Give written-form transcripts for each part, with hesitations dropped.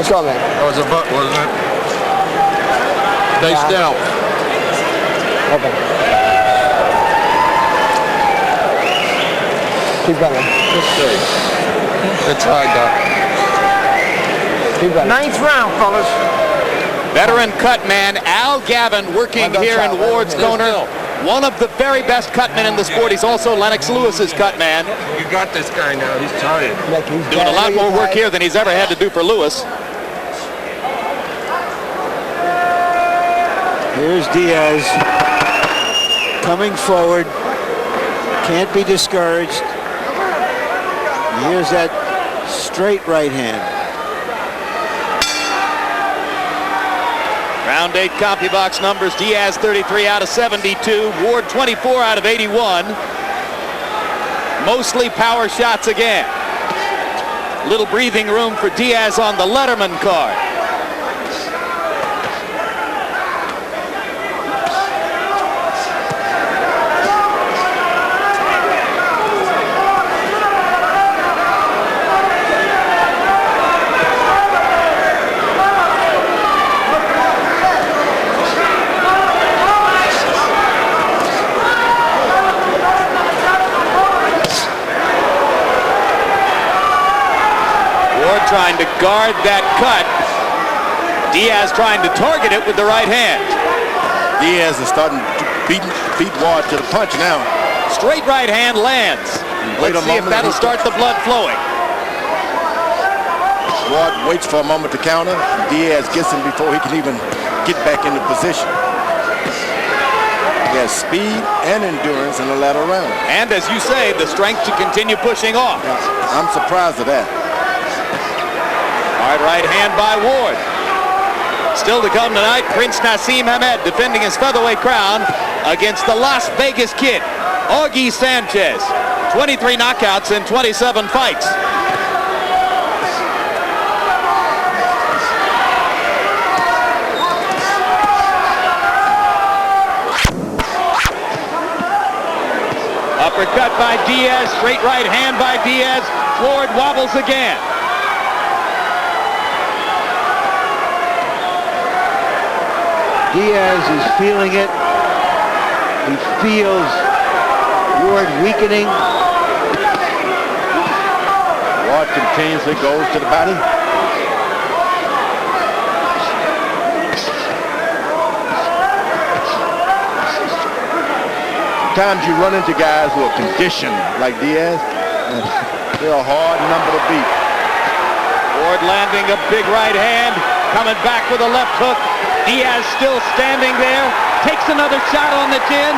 Let's go, man. That was a butt, wasn't it? Face down. Open. Keep going. Just stay. It's high, Doc. Keep going. 9th round, fellas. Veteran cutman Al Gavin working here in Ward's corner. One of the very best cutmen in the sport. He's also Lennox Lewis's cutman. You got this guy now. He's tired. Doing a lot more work here than he's ever had to do for Lewis. Here's Diaz coming forward. Can't be discouraged. Here's that straight right hand. Round 8 CompuBox numbers. Diaz 33 out of 72. Ward 24 out of 81. Mostly power shots again. Little breathing room for Diaz on the Letterman card. Trying to guard that cut. Diaz trying to target it with the right hand. Diaz is starting to beat Ward to the punch now. Straight right hand lands. Let's see if that'll start the blood flowing. Ward waits for a moment to counter. Diaz gets him before he can even get back into position. He has speed and endurance in the latter round. And as you say, the strength to continue pushing off. I'm surprised at that. Hard right hand by Ward. Still to come tonight, Prince Nassim Hamed defending his featherweight crown against the Las Vegas Kid, Augie Sanchez. 23 knockouts in 27 fights. Uppercut by Diaz, straight right hand by Diaz. Ward wobbles again. Diaz is feeling it. He feels Ward weakening. Ward continuously goes to the body. Sometimes you run into guys who are conditioned like Diaz. They're a hard number to beat. Ward landing a big right hand, coming back with a left hook. Diaz still standing there, takes another shot on the chin.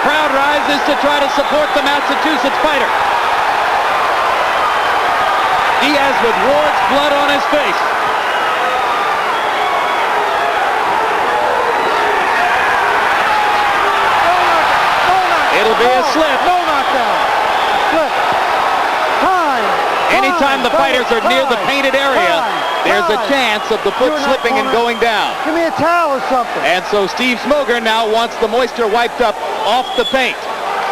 Crowd rises to try to support the Massachusetts fighter. Diaz with Ward's blood on his face. It'll be a slip. No knockdown. Slip. Time. Anytime the fighters are near the painted area, there's a chance of the foot slipping and going down. Give me a towel or something. And so Steve Smoger now wants the moisture wiped up off the paint.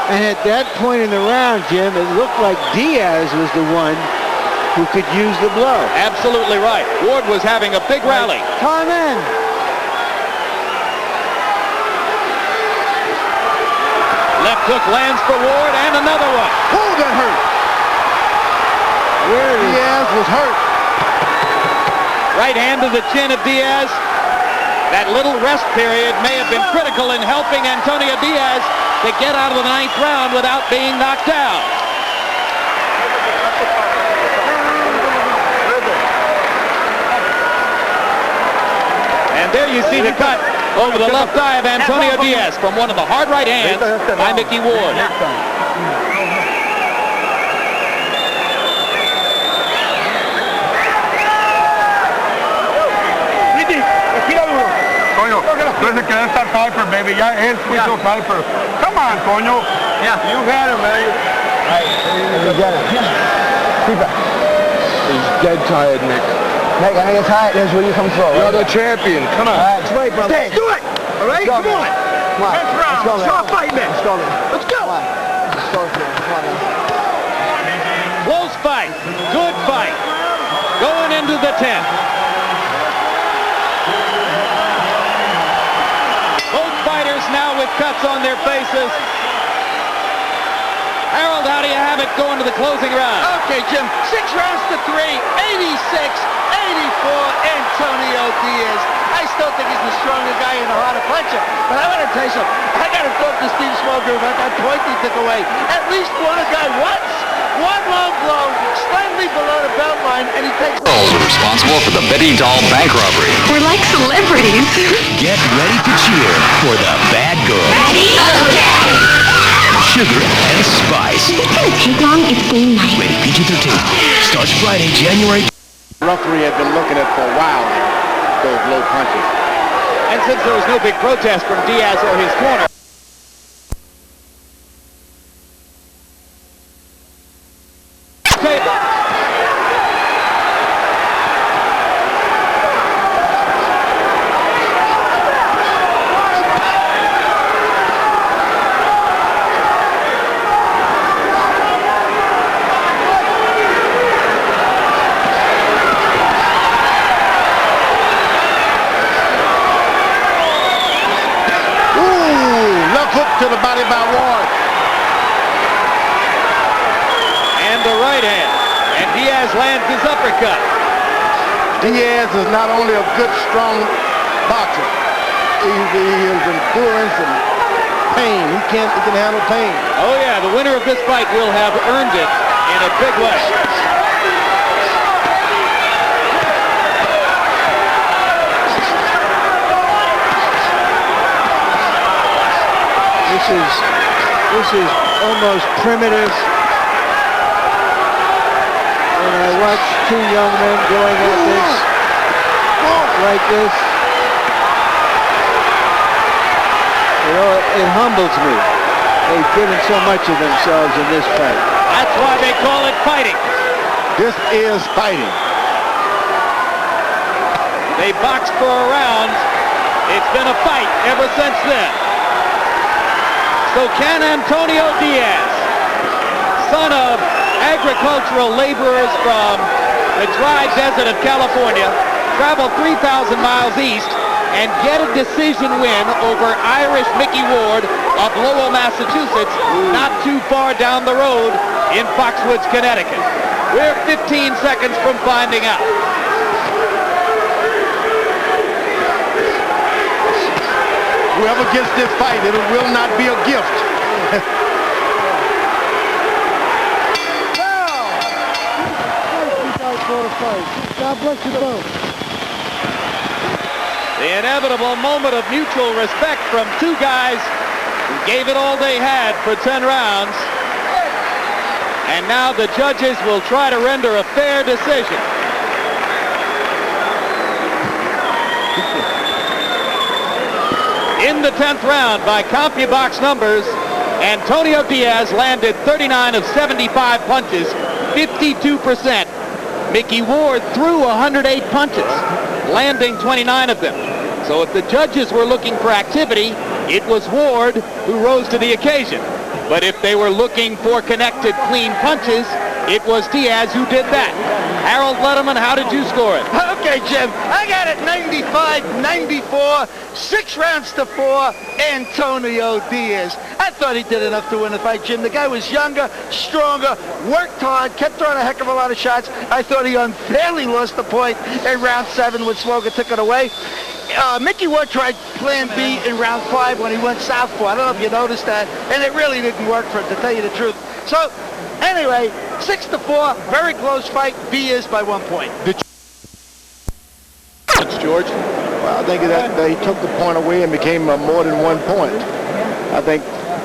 And at that point in the round, Jim, it looked like Diaz was the one who could use the blow. Absolutely right. Ward was having a big rally. Time in. Left hook lands for Ward and another one. Oh, that hurt. Diaz was hurt. Right hand to the chin of Diaz. That little rest period may have been critical in helping Antonio Diaz to get out of the 9th round without being knocked down. And there you see the cut over the left eye of Antonio Diaz from one of the hard right hands by Micky Ward. Coño, entonces que está Piper, baby. Ya él puso Piper. Come on, coño. Yeah. You got him, man. You get it. Keep it. He's dead tired, Nick. Nick, I think it's high. This is where you come through. You're the champion. Come on. All right, it's right, brother. Let's do it. All right, come on. Come on. Next round. Let's go, man. Start fighting, man. Let's go, man. Let's go. Come on. Let's go, man. Come on, man. Close fight. Good fight. Going into into the 10th. Both fighters now with cuts on their faces. Harold, how do you have it going to the closing round? Okay, Jim, 6 rounds to 3, 86-84, Antonio Diaz. I still think he's the stronger guy and the harder puncher. But I want to tell you something. I got to talk to Steve Smoker about that point he took away. At least one guy once. One low blow, slightly below the belt line, and he takes... Girls are responsible for the Betty Doll bank robbery. We're like celebrities. Get ready to cheer for the bad girl. Ready? Okay. Sugar and Spice. Is this gonna take long? It's game night. Rated PG-13. Starts Friday, January. The referee had been looking at for a while now, those low punches. And since there was no big protest from Diaz or his corner, To the body by Ward. and the right hand. And Diaz lands his uppercut. Diaz is not only a good, strong boxer. He is endurance and pain. He can handle pain. Oh yeah, the winner of this fight will have earned it in a big way. This is almost primitive. When I watch 2 young men going at this like this, you know, it humbles me. They've given so much of themselves in this fight. That's why they call it fighting. This is fighting. They boxed for a round. It's been a fight ever since then. So can Antonio Diaz, son of agricultural laborers from the dry desert of California, travel 3,000 miles east and get a decision win over Irish Micky Ward of Lowell, Massachusetts, not too far down the road in Foxwoods, Connecticut? We're 15 seconds from finding out. Whoever gets this fight, it will not be a gift. God bless you both. The inevitable moment of mutual respect from 2 guys who gave it all they had for 10 rounds. And now the judges will try to render a fair decision. In the 10th round, by CompuBox numbers, Antonio Diaz landed 39 of 75 punches, 52%. Micky Ward threw 108 punches, landing 29 of them. So if the judges were looking for activity, it was Ward who rose to the occasion. But if they were looking for connected, clean punches, it was Diaz who did that. Harold Letterman, how did you score it? Okay, Jim, I got it 95-94, 6 rounds to 4, Antonio Diaz. I thought he did enough to win the fight, Jim. The guy was younger, stronger, worked hard, kept throwing a heck of a lot of shots. I thought he unfairly lost the point in round 7 when Smoker took it away. Micky Ward tried plan B in round 5 when he went southpaw. I don't know if you noticed that, and it really didn't work for him, to tell you the truth. So, anyway, 6-4, very close fight. Diaz by 1 point. George? Well, I think that he took the point away and became more than 1 point. I think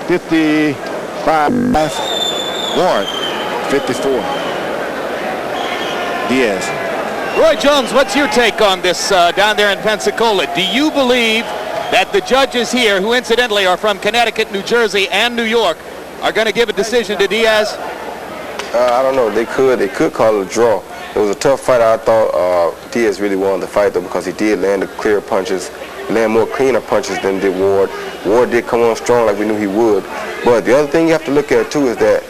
55 Ward, 54 Diaz. Roy Jones, what's your take on this down there in Pensacola? Do you believe that the judges here, who incidentally are from Connecticut, New Jersey, and New York, are going to give a decision to Diaz? I don't know. They could call it a draw. It was a tough fight. I thought Diaz really won the fight, though, because he did land the clear punches, land more cleaner punches than did Ward. Ward did come on strong like we knew he would. But the other thing you have to look at, too, is that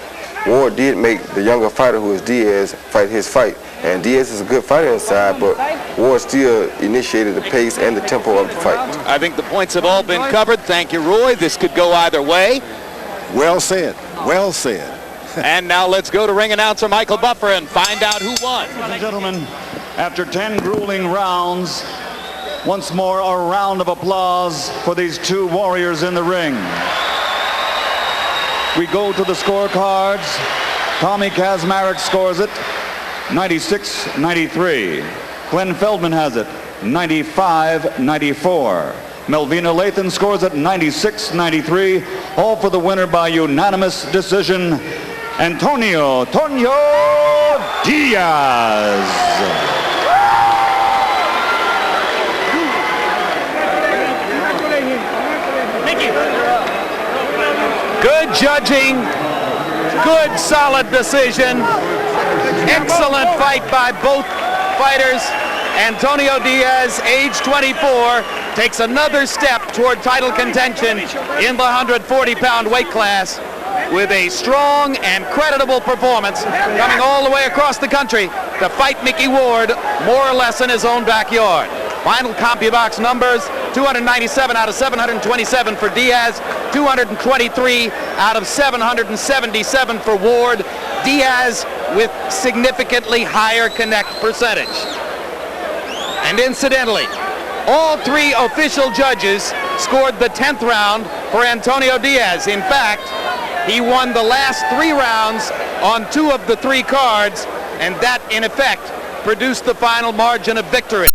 Ward did make the younger fighter, who is Diaz, fight his fight. And Diaz is a good fighter inside, but Ward still initiated the pace and the tempo of the fight. I think the points have all been covered. Thank you, Roy. This could go either way. Well said. Well said. And now let's go to ring announcer Michael Buffer and find out who won. Ladies and gentlemen, after 10 grueling rounds, once more a round of applause for these two warriors in the ring. We go to the scorecards. Tommy Kazmarek scores it 96-93. Glenn Feldman has it 95-94. Melvina Lathan scores it 96-93. All for the winner by unanimous decision, Antonio Diaz. Good judging, good solid decision, excellent fight by both fighters. Antonio Diaz, age 24, takes another step toward title contention in the 140-pound weight class with a strong and creditable performance, coming all the way across the country to fight Micky Ward more or less in his own backyard. Final CompuBox numbers: 297 out of 727 for Diaz, 223 out of 777 for Ward. Diaz with significantly higher connect percentage. And incidentally, all three official judges scored the 10th round for Antonio Diaz. In fact, he won the last 3 rounds on 2 of the 3 cards, and that, in effect, produced the final margin of victory.